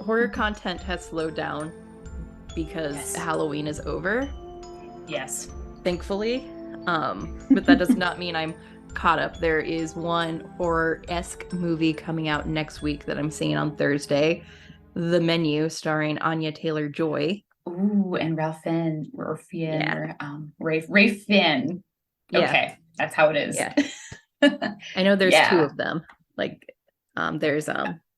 horror content has slowed down because Yes. Halloween is over, Yes. thankfully. But that does not mean I'm caught up. There is one horror-esque movie coming out next week that I'm seeing on Thursday. The Menu, starring Anya Taylor-Joy. Ooh, and Ralph Finn, or Finn, Yeah. or Ray Finn. Yeah. Okay, that's how it is. Yeah. I know there's two Yeah. of them. Like, there's his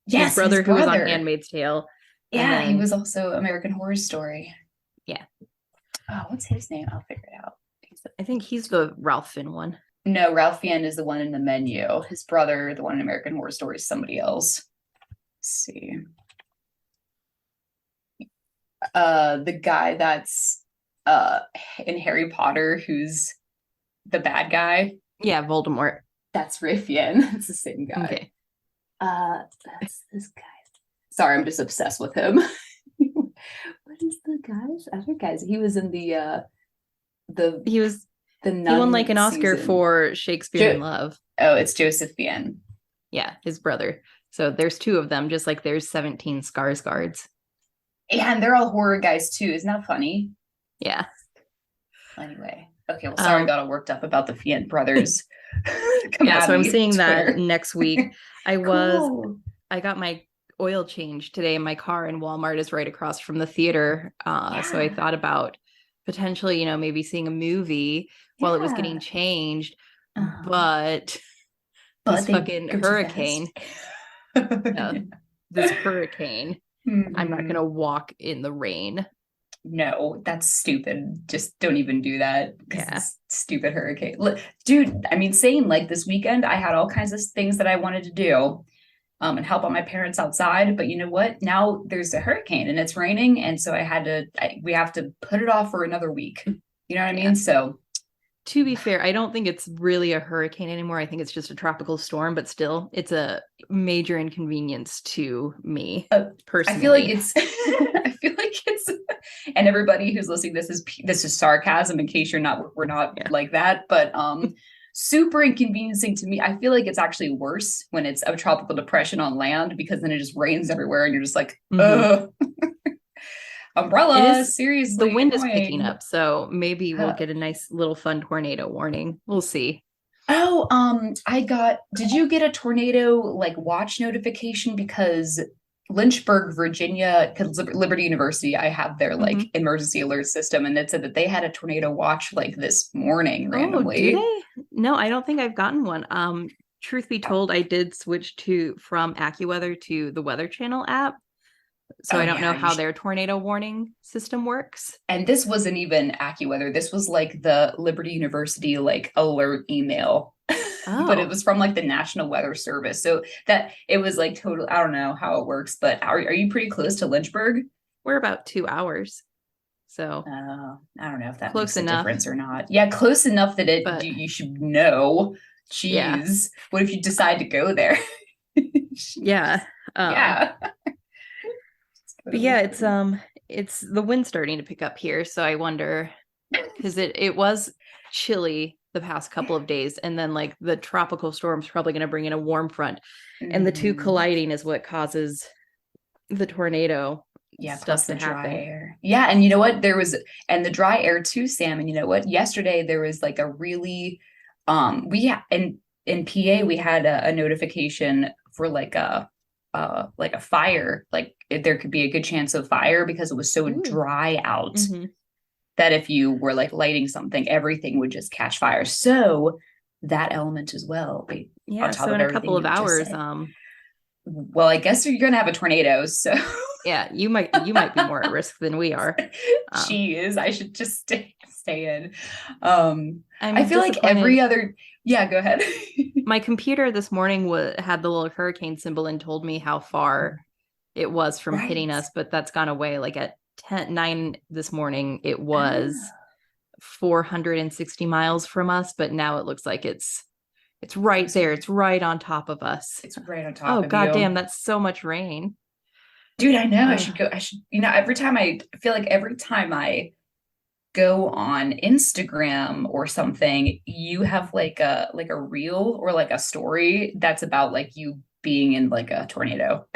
Yes, his brother who was on brother. Handmaid's Tale, and Yeah, he then was also American Horror Story. yeah, Oh, what's his name? I'll figure it out. I think he's the Ralph Finn one. No, Ralph Finn is the one in The Menu. His brother, the one in American Horror Story, is somebody else. Let's see. The guy that's in Harry Potter, who's the bad guy. Yeah, Voldemort. That's Ray Finn. It's the same guy. Okay. That's this guy. Sorry, I'm just obsessed with him. What is the other guys? He was in He was the he nun won like an Oscar season. for Shakespeare in Love. Oh, it's Joseph Fiennes. Yeah, his brother. So there's two of them, just like there's 17 Skarsgårds. Yeah, and they're all horror guys too. Isn't that funny? Yeah. Anyway, okay. Well, sorry, I got all worked up about the Fiennes brothers. Yeah, so I'm seeing that next week. Cool. I got my oil change today in my car, and Walmart is right across from the theater. So I thought about potentially, maybe seeing a movie while it was getting changed. But this fucking hurricane, this hurricane, I'm not gonna walk in the rain. No, that's stupid. Just don't even do that. Yeah. Stupid hurricane. Look, dude, I mean, saying like this weekend, I had all kinds of things that I wanted to do and help out my parents outside. But you know what? Now there's a hurricane and it's raining. And so we have to put it off for another week. You know what I mean? So to be fair, I don't think it's really a hurricane anymore. I think it's just a tropical storm, but still, it's a major inconvenience to me personally. I feel like it's, and everybody who's listening, this is sarcasm in case we're not like that, but super inconveniencing to me. I feel like it's actually worse when it's a tropical depression on land, because then it just rains everywhere and you're just like, umbrella, seriously. The wind is picking up, so maybe we'll get a nice little fun tornado warning. We'll see. Oh, did you get a tornado like watch notification? Because Lynchburg, Virginia, Liberty University, I have their like emergency alert system, and it said that they had a tornado watch like this morning randomly. Oh, do they? No, I don't think I've gotten one. Truth be told, I did switch from AccuWeather to the Weather Channel app. So I don't know how their tornado warning system works. And this wasn't even AccuWeather. This was like the Liberty University like alert email. But it was from like the National Weather Service. So that it was like total. I don't know how it works, but are you pretty close to Lynchburg? We're about 2 hours. So I don't know if that close makes enough. A difference or not. Yeah, close enough that you should know. Jeez. Yeah. What if you decide to go there? Yeah. Yeah. But yeah, it's the wind starting to pick up here, so I wonder, because it was chilly the past couple of days, and then like the tropical storm's probably going to bring in a warm front, and the two colliding is what causes the tornado. Yeah, plus the dry air. Yeah, and you know what? And the dry air too, Sam. And you know what? Yesterday there was like a really, in PA we had a notification for like a fire, like there could be a good chance of fire because it was so dry out that if you were like lighting something, everything would just catch fire. So that element as well. Yeah, so in a couple of hours, well, I guess you're gonna have a tornado. So yeah, you might be more at risk than we are. She is. I should just stay in. I feel like every other. Yeah, go ahead. My computer this morning had the little hurricane symbol and told me how far it was from hitting us, but that's gone away. Like at 9 this morning, it was 460 miles from us, but now it looks like it's right there. It's right on top of us. It's right on top of you. Oh, goddamn, that's so much rain. Dude, I know. I should go. Every time I go on Instagram or something, you have like a reel or like a story that's about like you being in like a tornado.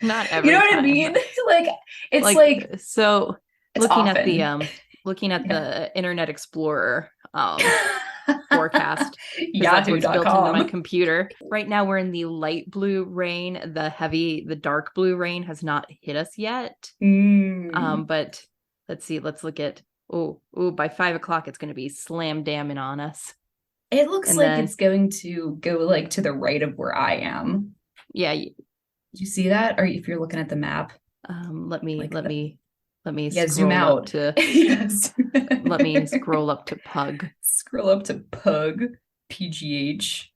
Not You know every what I time. mean? Like it's like So it's looking at often. Yeah. the Internet Explorer forecast, because that's what's built into my Yahoo.com. computer. Right now we're in the light blue rain. The dark blue rain has not hit us yet. Mm. But let's see, let's look at by 5 o'clock it's gonna be slam damming on us. It looks And like then it's going to go like to the right of where I am. yeah, Do you see that? Or if you're looking at the map, let me like the let me yeah, zoom scroll up out. to Yes. let me scroll up to Pug. Scroll up to Pug, PGH.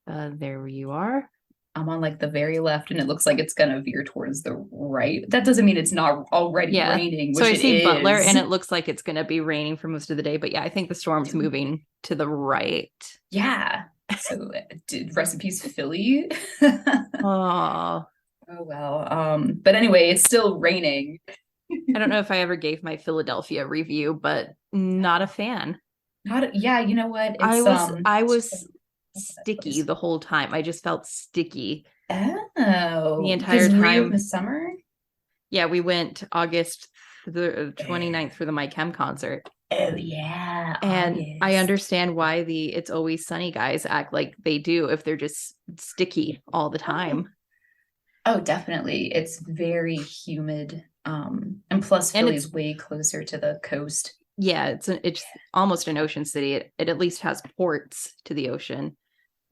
There you are. I'm on like the very left, and it looks like it's gonna veer towards the right. That doesn't mean it's not already Yeah. raining, So which I it see Butler is. and it looks like it's going to be raining for most of the day. But yeah, I think the storm's moving to the right. Yeah. So did recipes Philly? Oh, Oh well. But anyway, it's still raining. I don't know if I ever gave my Philadelphia review, but not a fan. Not yeah, you know what? I It's was I it's was what's that sticky place? the whole time. I just felt sticky the Oh, entire because were you in the time. summer? Yeah, we went August the 29th for the My Chem concert. Oh yeah, And I August. understand why the It's Always Sunny guys act like they do if they're just sticky all the Oh, time. oh, definitely. It's very humid. And plus And it's Philly's way closer to the coast. yeah, it's almost an ocean city. It at least has ports to the ocean.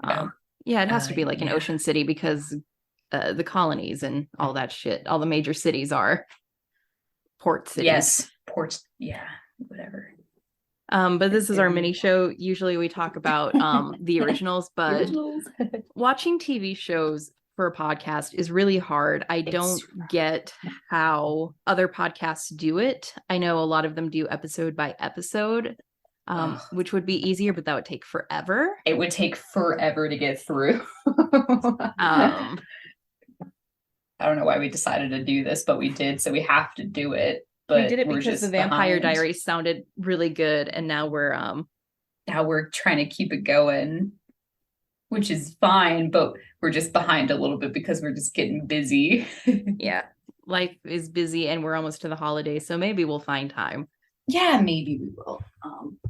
Oh, Yeah, it has to be like an yeah. ocean city because the colonies and all that shit, all the major cities are port cities. Yes, ports. Yeah, whatever. But It's this is our very mini show. Usually we talk about the originals, the but originals. watching TV shows for a podcast is really hard. I don't It's get how other podcasts do it. I know a lot of them do episode by episode, ugh, which would be easier, but that would take forever. it would take forever to get through. Um, I don't know why we decided to do this, but we did, so we have to do it. we did But it we're because the just Vampire behind. Diaries sounded really good, and now we're Now we're trying to keep it going, which is fine, but we're just behind a little bit because we're just getting busy. yeah, life is busy, and we're almost to the holidays, so maybe we'll find time. Yeah, maybe we will.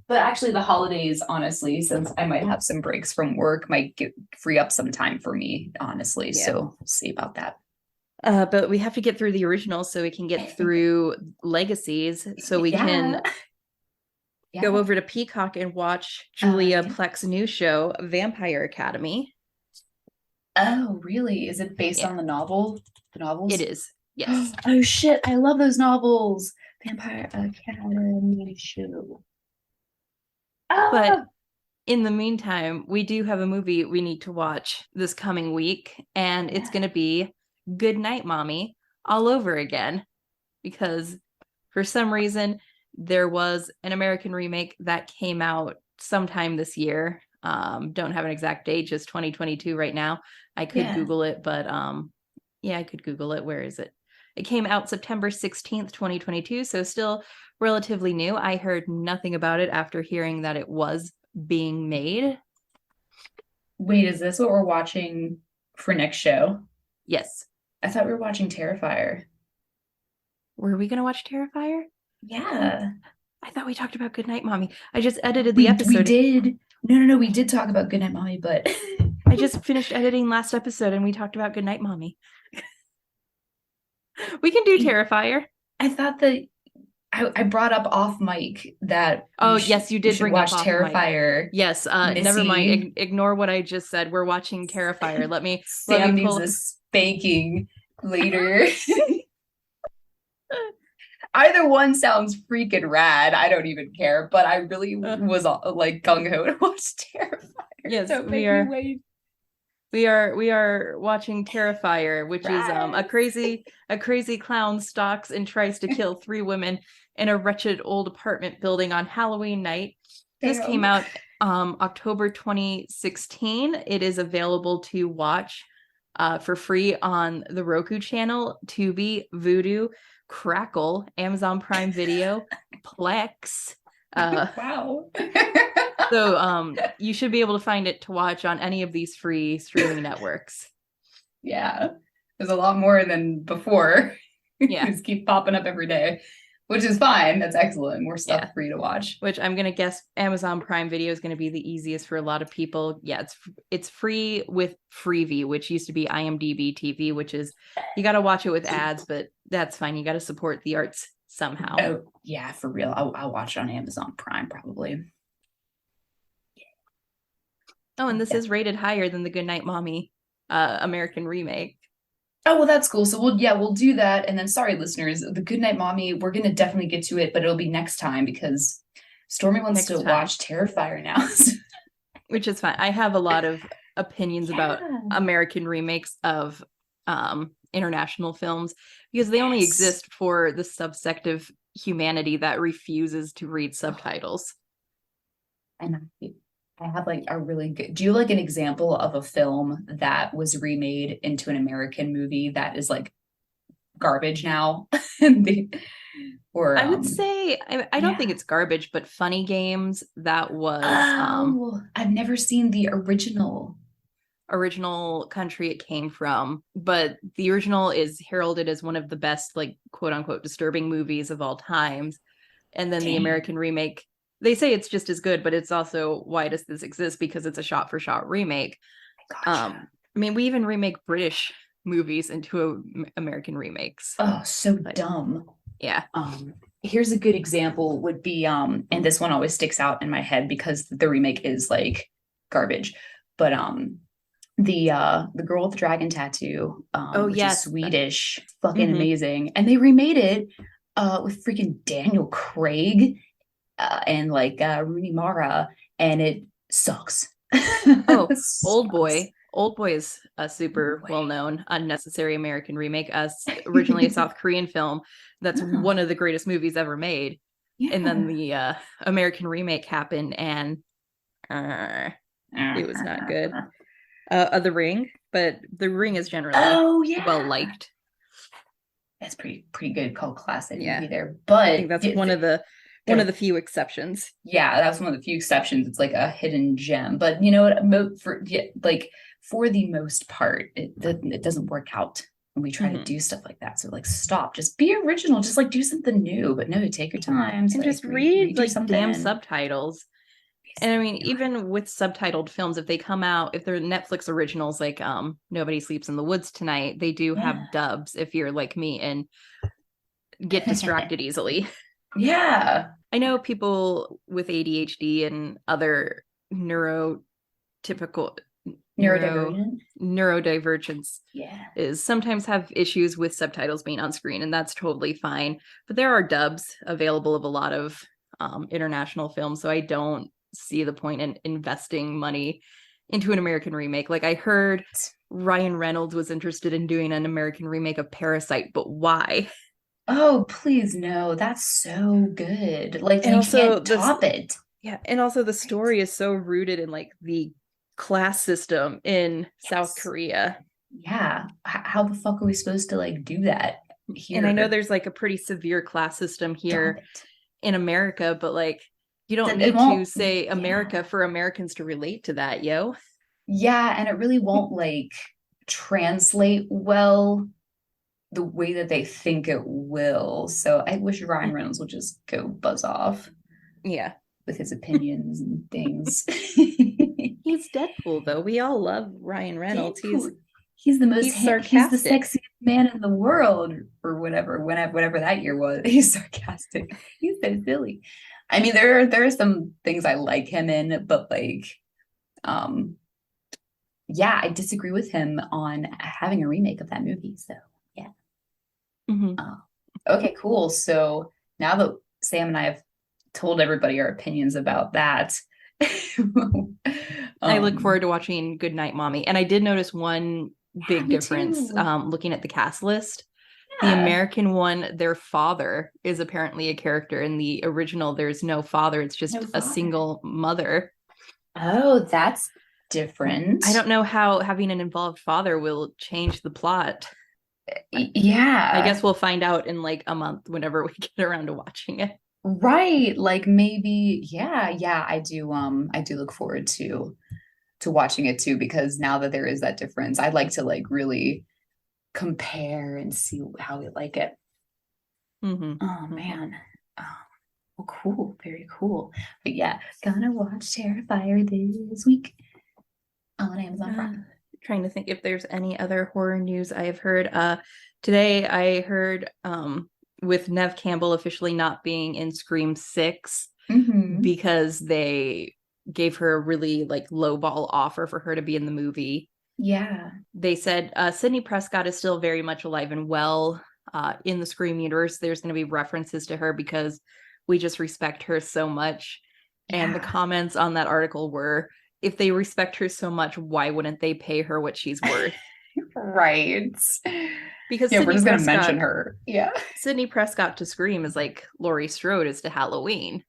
But actually, the holidays, honestly, since I might have some breaks from work, might free up some time for me, honestly. Yeah. So we'll see about that. But we have to get through the originals so we can get through Legacies, so we can go over to Peacock and watch Julia Pleck's new show, Vampire Academy. Oh, really? Is it based on the novel? The novels? It is. Yes. Oh shit! I love those novels. Vampire Academy show. But in the meantime, we do have a movie we need to watch this coming week, and it's going to be Good Night, Mommy, all over again, because for some reason there was an American remake that came out sometime this year. Don't have an exact date, just 2022 right now. I could Google it, but yeah, I could Google it. Where is it? It came out September 16th, 2022, so still relatively new. I heard nothing about it after hearing that it was being made. Wait, is this what we're watching for next show? Yes. I thought we were watching Terrifier. Were we going to watch Terrifier? Yeah. I thought we talked about Goodnight Mommy. I just edited the episode. We did. No. We did talk about Goodnight Mommy, but I just finished editing last episode and we talked about Goodnight Mommy. We can do Terrifier. I thought that I brought up off mic that yes, you did bring watch up Terrifier. Mic. Yes, never mind. Ignore what I just said. We're watching Terrifier. Sam needs a spanking later. Either one sounds freaking rad. I don't even care, but I really was like gung ho to watch Terrifier. Yes, so we are. We are watching Terrifier, which is a crazy clown stalks and tries to kill 3 women in a wretched old apartment building on Halloween night. This came out October 2016. It is available to watch for free on the Roku channel, Tubi, Vudu, Crackle, Amazon Prime Video, Plex. Wow. So you should be able to find it to watch on any of these free streaming networks. Yeah. There's a lot more than before. Yeah. Just keep popping up every day, which is fine. That's excellent. More stuff Yeah. for you to watch. Which I'm gonna guess Amazon Prime Video is gonna be the easiest for a lot of people. Yeah, it's free with Freevee, which used to be IMDb TV, which is you got to watch it with ads, but that's fine. You got to support the arts somehow. Oh yeah, for real. I'll watch it on Amazon Prime probably. Oh, and this is rated higher than the Goodnight Mommy American remake. Oh, well, that's cool. So we'll do that. And then sorry, listeners, the Goodnight Mommy, we're gonna definitely get to it, but it'll be next time because Stormy wants to watch Terrifier now. Which is fine. I have a lot of opinions about American remakes of international films because they only exist for the subsect of humanity that refuses to read subtitles. And I have like a really good, do you like an example of a film that was remade into an American movie that is like garbage now? Or I would say I don't think it's garbage, but Funny Games, that was I've never seen the original country it came from, but the original is heralded as one of the best, like, quote unquote disturbing movies of all times. And then the American remake, they say it's just as good, but it's also, why does this exist? Because it's a shot for shot remake. Gotcha. I mean, we even remake British movies into American remakes. Oh, so dumb. Yeah. Here's a good example would be and this one always sticks out in my head because the remake is like garbage. But the girl with the dragon tattoo, which is Swedish, fucking amazing. And they remade it with freaking Daniel Craig and like Rooney Mara, and it sucks. Oh, Old Boy. Old Boy is a super well-known unnecessary American remake, originally a South Korean film that's one of the greatest movies ever made. And then the American remake happened, and it was not good. The Ring, but The Ring is generally well liked. That's pretty good cult classic movie there. But I think that's one of the few exceptions. Yeah, that's one of the few exceptions. It's like a hidden gem. But you know what? For the most part, it doesn't work out when we try to do stuff like that. So like, stop, just be original, just like do something new. But no, take your time and just read like damn subtitles. And I mean, even with subtitled films, if they come out, if they're Netflix originals, like Nobody Sleeps in the Woods Tonight, they do have dubs if you're like me and get distracted easily. Yeah. I know people with ADHD and other neurodivergence is sometimes have issues with subtitles being on screen, and that's totally fine. But there are dubs available of a lot of international films, so I don't see the point in investing money into an American remake. Like, I heard Ryan Reynolds was interested in doing an American remake of Parasite, but why? Oh, please no. That's so good. Like, and you can't top it. Yeah. And also the story is so rooted in like the class system in South Korea. Yeah. How the fuck are we supposed to like do that here? And I know there's like a pretty severe class system here in America, but like, you don't need to say America for Americans to relate to that, yo. Yeah. And it really won't like translate well the way that they think it will. So I wish Ryan Reynolds would just go buzz off. Yeah. With his opinions and things. He's Deadpool, though. We all love Ryan Reynolds. He's the most he's the sexiest man in the world, or whatever that year was. He's sarcastic. He's so silly. I mean, there are some things I like him in, but like, yeah, I disagree with him on having a remake of that movie. So yeah. Okay, cool. So now that Sam and I have told everybody our opinions about that, I look forward to watching Goodnight Mommy. And I did notice one big difference looking at the cast list. The American one, their father is apparently a character. In the original, there's no father. It's just a single mother. Oh, that's different. I don't know how having an involved father will change the plot. Yeah. I guess we'll find out in like a month whenever we get around to watching it. Right. Like maybe, yeah, I do look forward to watching it too, because now that there is that difference, I'd like to like really compare and see how we like it. Mm-hmm. Oh Mm-hmm. man. Um, well, cool, very cool. But yeah, gonna watch Terrifier this week on Amazon Prime. Trying to think if there's any other horror news I have heard. Today I heard with Nev Campbell officially not being in Scream 6 Mm-hmm. because they gave her a really like lowball offer for her to be in the movie. Yeah. They said Sydney Prescott is still very much alive and well in the Scream universe. There's going to be references to her because we just respect her so much. And the Yeah. comments on that article were, if they respect her so much, why wouldn't they pay her what she's worth? Right. Because Yeah, we're just gonna mention her. Yeah. Sydney Prescott to Scream is like Laurie Strode is to Halloween.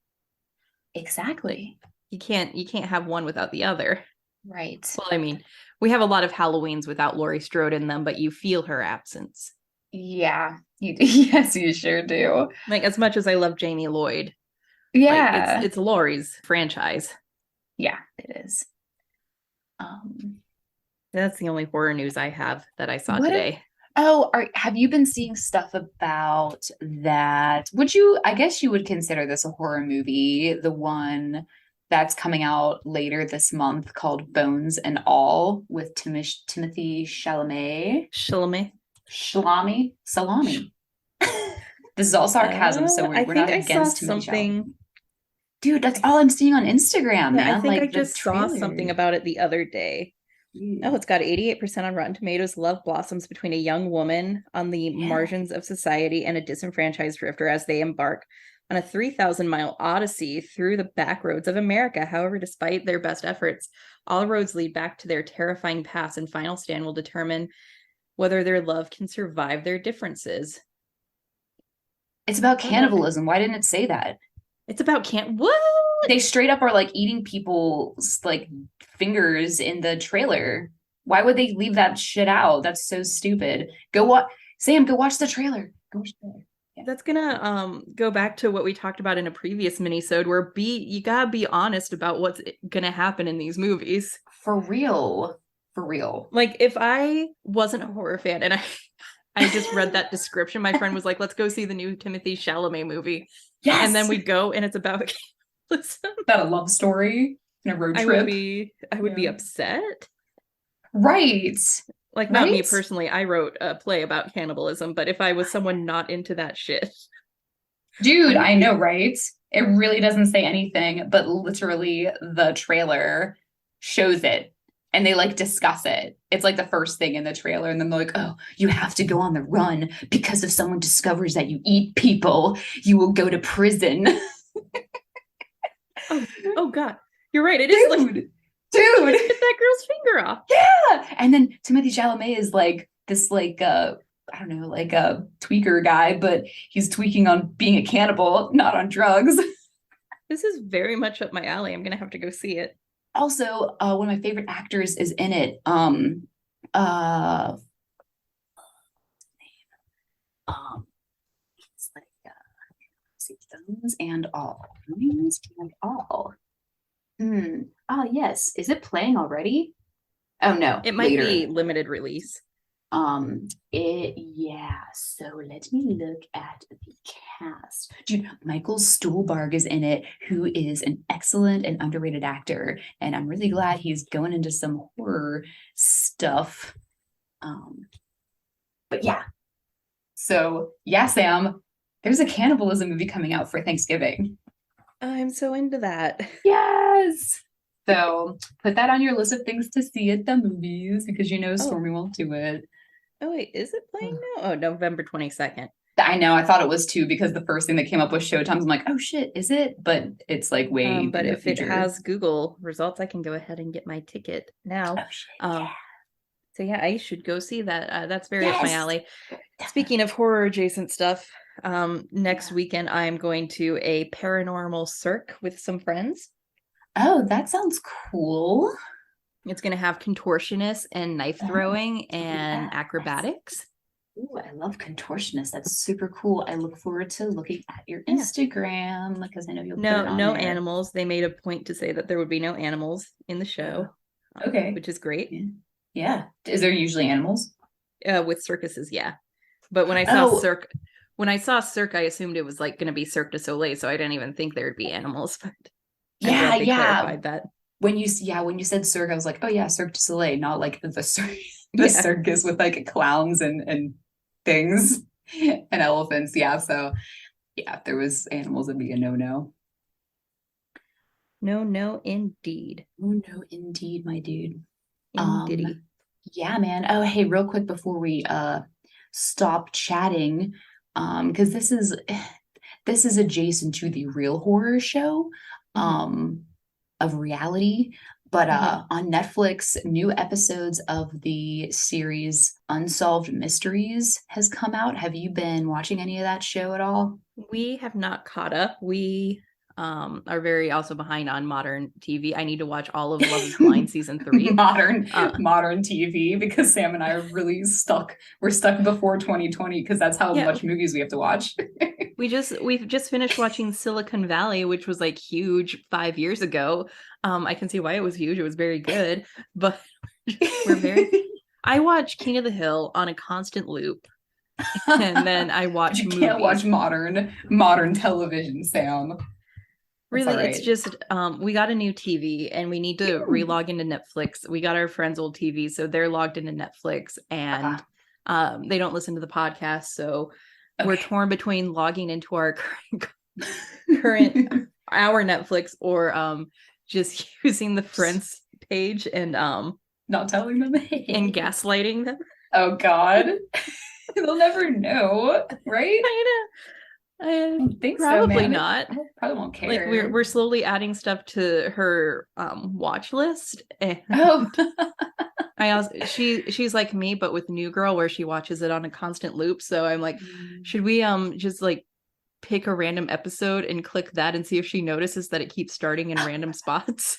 Exactly. You can't have one without the other. Right. Well, I mean, we have a lot of Halloweens without Laurie Strode in them, but you feel her absence. Yeah. Yes, you sure do. Like as much as I love Jamie Lloyd, like Yeah. it's Laurie's franchise. Yeah, it is. Um, That's the only horror news I have that I saw what a, today. have you been seeing stuff about that? I guess you would consider this a horror movie, the one that's coming out later this month called Bones and All with Timothy Chalamet. Chalamet. Salami. This is all sarcasm, so I we're think not I saw against Timothy Chalamet. something. Dude, that's all I'm seeing on Instagram, Yeah, I man. think I Like the just saw trailer. something about it the other day. Oh, it's got 88% on Rotten Tomatoes. Love blossoms between a young woman on the margins of society and a disenfranchised drifter as they embark on a 3,000-mile odyssey through the back roads of America. However, despite their best efforts, all roads lead back to their terrifying past, and final stand will determine whether their love can survive their differences. It's about Oh, no. cannibalism. Why didn't it say that? It's about what? They straight up are like eating people's like fingers in the trailer. Why would they leave that shit out? That's so stupid. Go watch Sam, go watch the trailer. Go watch the trailer. Yeah. That's gonna go back to what we talked about in a previous minisode where you gotta be honest about what's gonna happen in these movies. For real. For real. Like if I wasn't a horror fan and I just read that description, my friend was like, let's go see the new Timothy Chalamet movie. Yes. And then we'd go and it's about about a love story and a road trip. I would be upset. Right. Like not me personally. I wrote a play about cannibalism, but if I was someone not into that shit. Dude, I know, right? It really doesn't say anything, but literally the trailer shows it and they like discuss it. It's like the first thing in the trailer, and then they're like, oh, you have to go on the run because if someone discovers that you eat people, you will go to prison. oh God. You're right. It is like Dude. Hit that girl's finger off. Yeah. And then Timothy Chalamet is like this like I don't know, like a tweaker guy, but he's tweaking on being a cannibal, not on drugs. This is very much up my alley. I'm gonna have to go see it. Also, one of my favorite actors is in it. It's like Bones and All. Bones and All. Oh yes. Is it playing already? Oh no. It might later. be limited release. So let me look at the cast. Dude, Michael Stuhlbarg is in it, who is an excellent and underrated actor, and I'm really glad he's going into some horror stuff. But yeah. So yeah, Sam, there's a cannibalism movie coming out for Thanksgiving. I'm so into that. Yes. So put that on your list of things to see at the movies because you know Stormy won't do it. Oh wait, is it playing now? Oh, November 22nd. I know. I thought it was too because the first thing that came up was Showtimes. I'm like, oh shit, is it? But it's like way. But if it has Google results, I can go ahead and get my ticket now. Oh shit, yeah. So yeah, I should go see that. That's very up my alley. Speaking of horror adjacent stuff, next weekend I'm going to a paranormal cirque with some friends. Oh, that sounds cool. It's going to have contortionists and knife throwing and acrobatics. Ooh, I love contortionists. That's super cool. I look forward to looking at your Instagram because I know you'll put it on no there. Animals. They made a point to say that there would be no animals in the show. Okay. Which is great. Yeah. Is there usually animals? with circuses, yeah. But Oh, when I saw Cirque, I assumed it was like going to be Cirque du Soleil, so I didn't even think there'd be animals. But I'm yeah, glad they yeah. clarified that. When you said Cirque, I was like, oh yeah, Cirque du Soleil, not like the Yeah, circus with like clowns and things and elephants. Yeah, so yeah, if there was animals, it'd be a no. no, no, indeed, Oh no, indeed, my dude. indeedy. Yeah, man. Oh, hey, real quick before we stop chatting, because this is adjacent to the real horror show, Mm-hmm. um, of reality. But Mm-hmm. on Netflix, new episodes of the series Unsolved Mysteries has come out. Have you been watching any of that show at all? We have not caught up. We are very also behind on modern TV. I need to watch all of Love is Blind season 3. modern Uh modern TV because Sam and I are really stuck. We're stuck before 2020 because that's how yeah, much movies we have to watch. we've just finished watching Silicon Valley, which was like huge 5 years ago. I can see why it was huge. It was very good, but we're very I watch King of the Hill on a constant loop, and then I But watch you can't watch movies. modern television, Sam. That's all Really, it's right. just we got a new TV and we need to Ooh. relog into Netflix. We got our friend's old TV, so they're logged into Netflix Uh-huh. and they don't listen to the podcast. So we're Okay. torn between logging into our current our Netflix or just using the Just friends page not telling them. and gaslighting them. Oh God. They'll never know, right? I don't think so, Probably man. not. They probably won't Like care. we're slowly adding stuff to her watch list, and Oh. I also she's like me but with New Girl where she watches it on a constant loop. So I'm like, should we just like pick a random episode and click that and see if she notices that it keeps starting in random spots?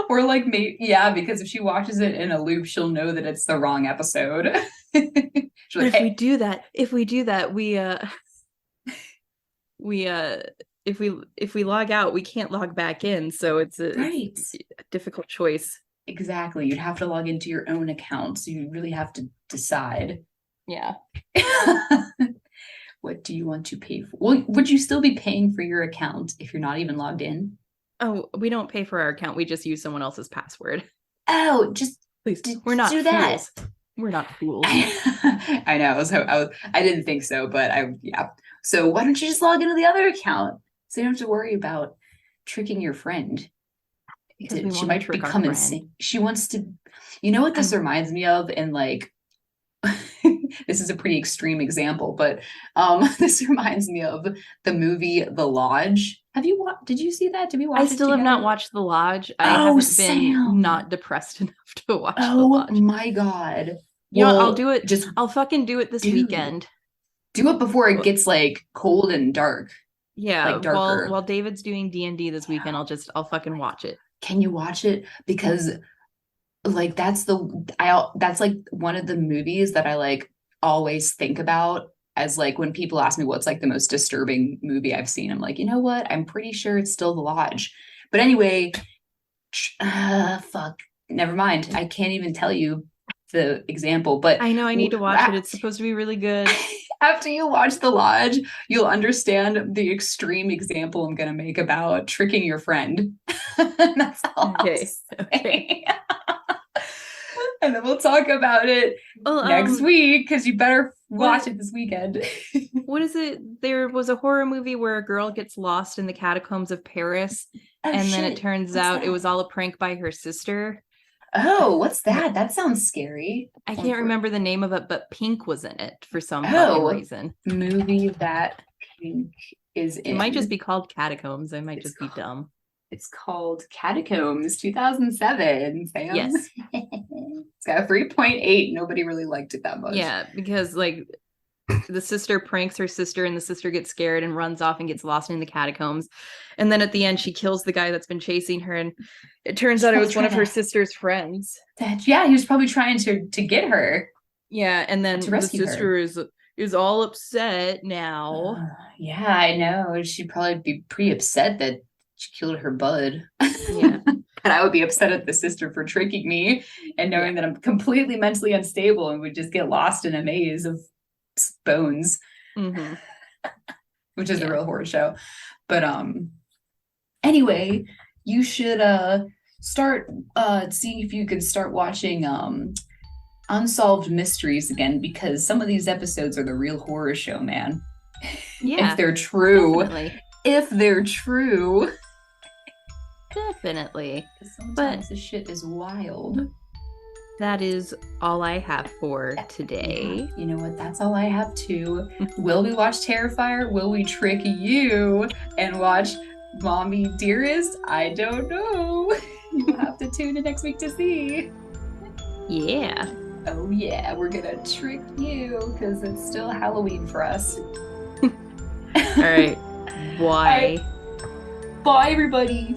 Or like maybe yeah, because if she watches it in a loop, she'll know that it's the wrong episode. She's But like, if we hey, do that, we if we log out, we can't log back in. So it's right. a difficult choice. Exactly. You'd have to log into your own account. So you really have to decide. Yeah. What do you want to pay for? Well, would you still be paying for your account if you're not even logged in? Oh, we don't pay for our account. We just use someone else's password. Oh, just Please, we're just not do that. fools. We're not fools. I know. I didn't think so, but yeah. So why don't you just log into the other account so you don't have to worry about tricking your friend? Because we She want to might trick our become friend. insane. She wants to, you know what this I'm reminds me of? And like, this is a pretty extreme example, but this reminds me of the movie The Lodge. Have you watched? Did you see that? Did we I watch it still have not together? watched The Lodge. I Oh, haven't been Sam. not depressed enough to watch The Oh Lodge. my God. You know, I'll Well, do it. just I'll fucking do it this do weekend. do it before it Well, gets like cold and dark, yeah, like while darker. David's doing D&D this weekend, I'll fucking watch it. Can you watch it? Because like that's like one of the movies that I like always think about as like when people ask me what's like the most disturbing movie I've seen. I'm like, you know what? I'm pretty sure it's still The Lodge. But anyway, fuck, never mind. I can't even tell you the example, but I know I need to watch it. It's supposed to be really good. after you watch The Lodge, you'll understand the extreme example I'm going to make about tricking your friend. That's all I'll Okay. say. Okay. And then we'll talk about it Well, next week because you better watch what it this weekend. what is it? There was a horror movie where a girl gets lost in the catacombs of Paris, Oh and then it shit. turns What's out it that? was all a prank by her sister. Oh, what's that? That sounds scary. I can't remember the name of it, but Pink was in it for some fucking Oh, reason. movie that Pink is It might just in. be called Catacombs. I might It's just be called, dumb. it's called Catacombs 2007, Sam. Yes. It's got a 3.8. Nobody really liked it that much. Yeah, because like the sister pranks her sister and the sister gets scared and runs off and gets lost in the catacombs. And then at the end she kills the guy that's been chasing her, and it turns out it was one of her sister's friends. Yeah, he was probably trying to get her, Yeah, and to then the rescue sister her. is all upset now. Yeah, I know. She'd probably be pretty upset that she killed her bud. Yeah. And I would be upset at the sister for tricking me and knowing that I'm completely mentally unstable and would just get lost in a maze of bones, which is the real horror show. But anyway, you should start seeing if you could start watching Unsolved Mysteries again, because some of these episodes are the real horror show, man. Yeah. If they're true. Definitely. If they're true. Definitely. Sometimes the shit is wild. That is all I have for today. Yeah, you know what? That's all I have too. Will we watch Terrifier? Will we trick you and watch Mommy Dearest? I don't know. You'll have to tune in next week to see. Yeah. Oh yeah, we're gonna trick you because it's still Halloween for us. All right. Bye. Bye, everybody.